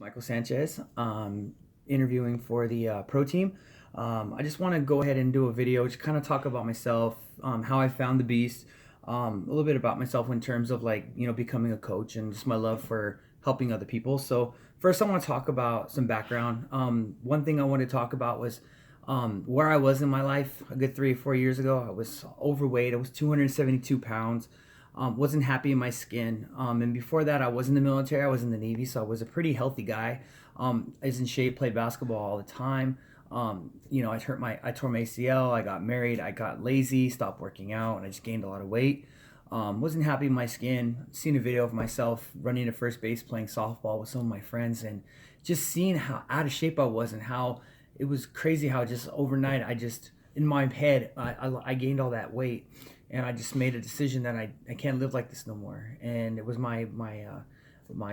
Michael Sanchez, interviewing for the pro team. I just want to go ahead and do a video, just kind of talk about myself, how I found the beast, a little bit about myself in terms of becoming a coach and just my love for helping other people. So first I want to talk about some background. One thing I wanted to talk about was where I was in my life a good 3 or 4 years ago. I was overweight. I was 272 pounds. Wasn't happy in my skin. And before that, I was in the military. I was in the Navy, so I was a pretty healthy guy. I was in shape, played basketball all the time. I tore my ACL. I got married. I got lazy, stopped working out, and I just gained a lot of weight. Wasn't happy in my skin. Seen a video of myself running to first base, playing softball with some of my friends, and just seeing how out of shape I was and how it was crazy how just overnight in my head I gained all that weight. And I just made a decision that I can't live like this no more. And it was my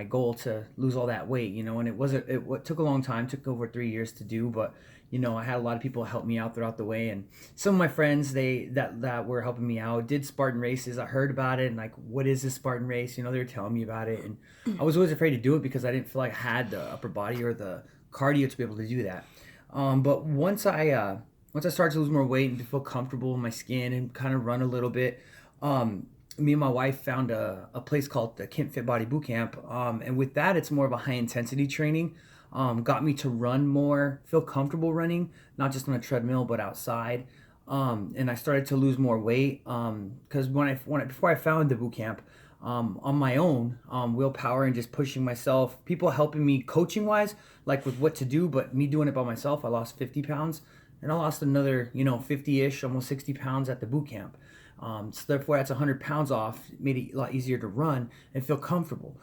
goal to lose all that weight, and it took a long time, took over 3 years to do, but I had a lot of people help me out throughout the way. And some of my friends, that were helping me out, did Spartan races. I heard about it and like, what is this Spartan race? They were telling me about it. And I was always afraid to do it because I didn't feel like I had the upper body or the cardio to be able to do that. But once I started to lose more weight and to feel comfortable in my skin and kind of run a little bit, me and my wife found a place called the Kent Fit Body Boot Camp. And with that, it's more of a high intensity training. Got me to run more, feel comfortable running, not just on a treadmill, but outside. And I started to lose more weight because before I found the boot camp, on my own, willpower and just pushing myself, people helping me coaching wise, like with what to do, but me doing it by myself, I lost 50 pounds. And I lost another, 50-ish, almost 60 pounds at the boot camp. So therefore, that's 100 pounds off. It made it a lot easier to run and feel comfortable.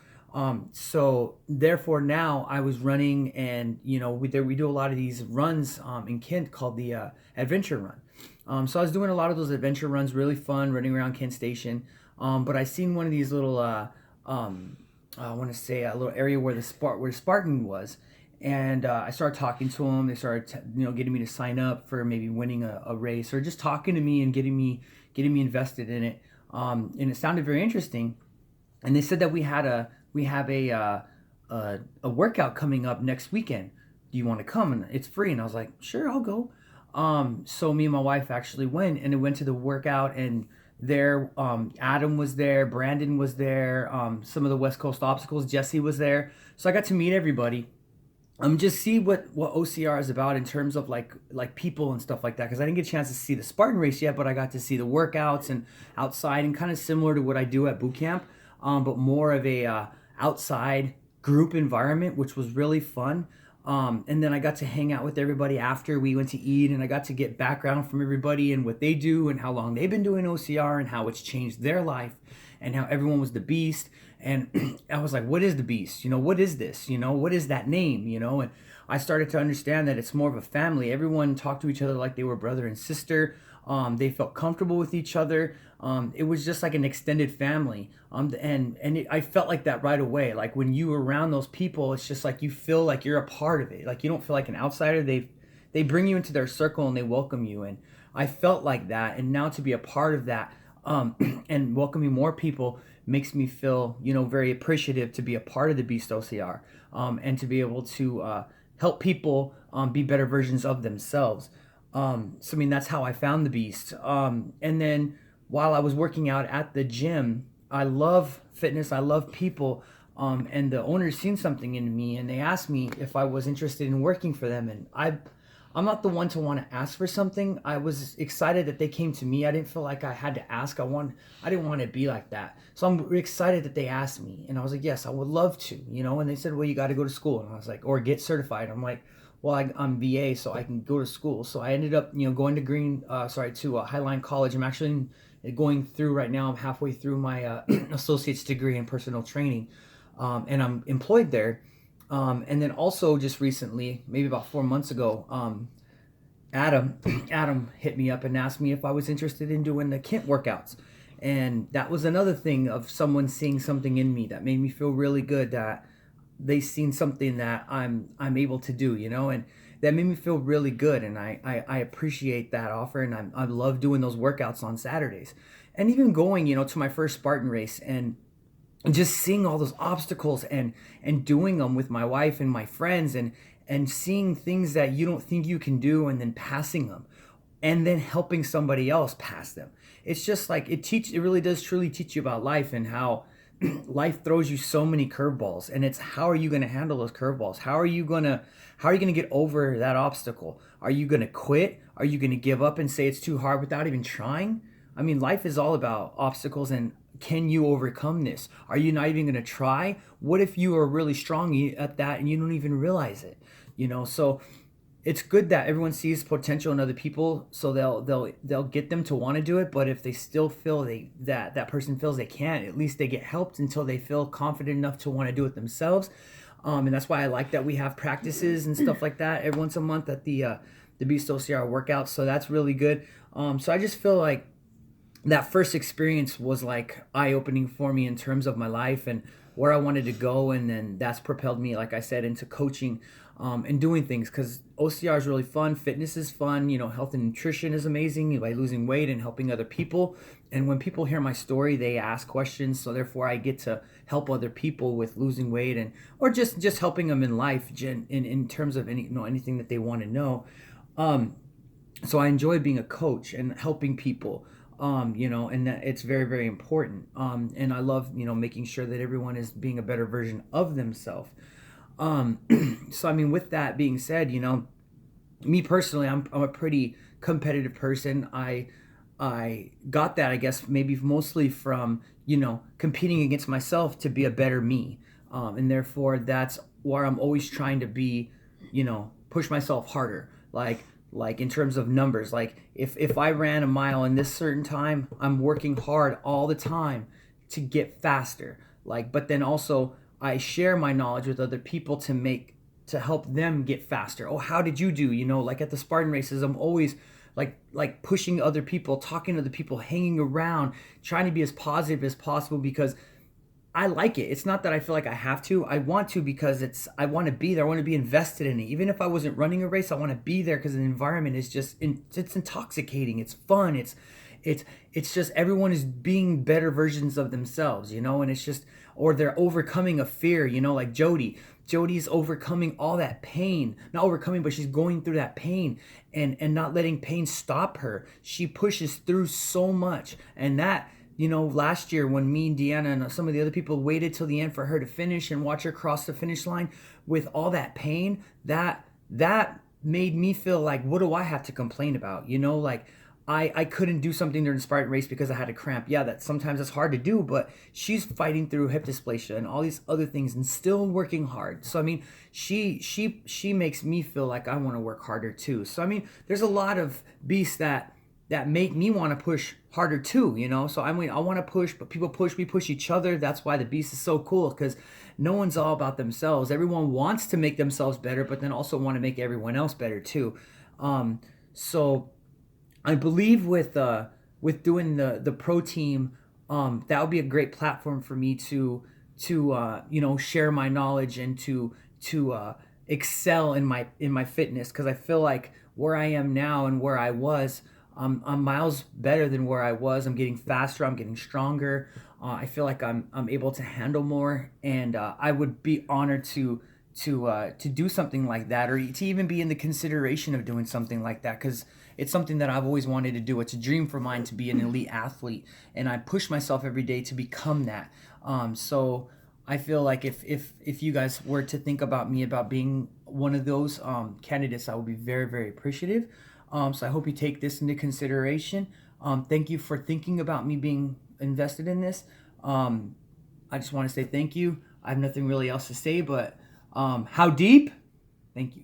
So therefore, now I was running, and we do a lot of these runs in Kent called the adventure run. So I was doing a lot of those adventure runs, really fun, running around Kent Station. But I seen one of these little, I want to say a little area where the Spartan was. And I started talking to them. They started, getting me to sign up for maybe winning a race or just talking to me and getting me invested in it. And it sounded very interesting. And they said that we have a workout coming up next weekend. Do you want to come? And it's free. And I was like, sure, I'll go. So me and my wife actually went, and it went to the workout, and there, Adam was there, Brandon was there, some of the West Coast Obstacles, Jesse was there. So I got to meet everybody. Just see what OCR is about in terms of like people and stuff like that, because I didn't get a chance to see the Spartan race yet, but I got to see the workouts and outside, and kind of similar to what I do at boot camp, but more of a outside group environment, which was really fun. And then I got to hang out with everybody after we went to eat, and I got to get background from everybody and what they do and how long they've been doing OCR and how it's changed their life and how everyone was the beast. And I was like, what is the beast? What is this? What is that name? And I started to understand that it's more of a family. Everyone talked to each other like they were brother and sister. They felt comfortable with each other. It was just like an extended family. I felt like that right away. Like when you were around those people, it's just like you feel like you're a part of it. Like you don't feel like an outsider. They bring you into their circle and they welcome you. And I felt like that. And now to be a part of that, and welcoming more people makes me feel, very appreciative to be a part of the Beast OCR, and to be able to help people be better versions of themselves. That's how I found the Beast. And then while I was working out at the gym, I love fitness, I love people, and the owners seen something in me, and they asked me if I was interested in working for them. And I'm not the one to want to ask for something. I was excited that they came to me. I didn't feel like I had to ask. I didn't want to be like that. So I'm excited that they asked me. And I was like, yes, I would love to, and they said, well, you got to go to school. And I was like, or get certified. I'm like, well, I'm VA, so I can go to school. So I ended up, going to Highline College. I'm actually going through right now. I'm halfway through my associate's degree in personal training. And I'm employed there. And then also just recently, maybe about 4 months ago, Adam hit me up and asked me if I was interested in doing the Kent workouts. And that was another thing of someone seeing something in me that made me feel really good, that they seen something that I'm able to do, and that made me feel really good. And I appreciate that offer. And I love doing those workouts on Saturdays, and even going, to my first Spartan race. And just seeing all those obstacles and doing them with my wife and my friends, and seeing things that you don't think you can do and then passing them, and then helping somebody else pass them. It's just like it really does truly teach you about life, and how life throws you so many curveballs, and it's how are you going to handle those curveballs? How are you going to get over that obstacle? Are you going to quit? Are you going to give up and say it's too hard without even trying? I mean, life is all about obstacles, and can you overcome this? Are you not even going to try? What if you are really strong at that and you don't even realize it? So it's good that everyone sees potential in other people, so they'll get them to want to do it. But if they still feel that person feels they can't, at least they get helped until they feel confident enough to want to do it themselves. And that's why I like that we have practices and stuff like that every once a month at the Beast OCR workouts. So that's really good. So I just feel like that first experience was like eye-opening for me in terms of my life and where I wanted to go, and then that's propelled me, like I said, into coaching and doing things, because OCR is really fun. Fitness is fun. Health and nutrition is amazing by losing weight and helping other people. And when people hear my story, they ask questions, so therefore I get to help other people with losing weight, and or just helping them in life in terms of anything that they want to know. So I enjoy being a coach and helping people, and that it's very, very important. And I love, making sure that everyone is being a better version of themselves. So I mean, with that being said, me personally, I'm a pretty competitive person. I got that, I guess, maybe mostly from, competing against myself to be a better me. And therefore that's where I'm always trying to be, push myself harder. Like in terms of numbers, like if I ran a mile in this certain time, I'm working hard all the time to get faster. But then also I share my knowledge with other people to help them get faster. Oh, how did you do? Like at the Spartan races, I'm always like pushing other people, talking to other people, hanging around, trying to be as positive as possible, because I like it. It's not that I feel like I have to. I want to, because I want to be there. I want to be invested in it. Even if I wasn't running a race, I want to be there, because the environment is it's intoxicating. It's fun. It's just everyone is being better versions of themselves, and it's just, or they're overcoming a fear, like Jody. Jody's overcoming all that pain. Not overcoming, but she's going through that pain and not letting pain stop her. She pushes through so much. And that, last year when me and Deanna and some of the other people waited till the end for her to finish and watch her cross the finish line with all that pain, that made me feel like, what do I have to complain about? I couldn't do something during the Spartan race because I had a cramp. Yeah, that sometimes it's hard to do, but she's fighting through hip dysplasia and all these other things and still working hard. So I mean, she makes me feel like I want to work harder too. So I mean, there's a lot of beasts that make me want to push harder too, So I mean, I want to push, but people push, we push each other. That's why the beast is so cool, because no one's all about themselves. Everyone wants to make themselves better, but then also want to make everyone else better too. So I believe with doing the pro team, that would be a great platform for me to share my knowledge and to excel in my fitness, because I feel like where I am now and where I was, I'm miles better than where I was. I'm getting faster. I'm getting stronger. I feel like I'm able to handle more, and I would be honored to do something like that, or to even be in the consideration of doing something like that, because it's something that I've always wanted to do. It's a dream for mine to be an elite athlete, and I push myself every day to become that. So I feel like if you guys were to think about me about being one of those candidates, I would be very, very appreciative. So I hope you take this into consideration. Thank you for thinking about me being invested in this. I just want to say thank you. I have nothing really else to say, but how deep? Thank you.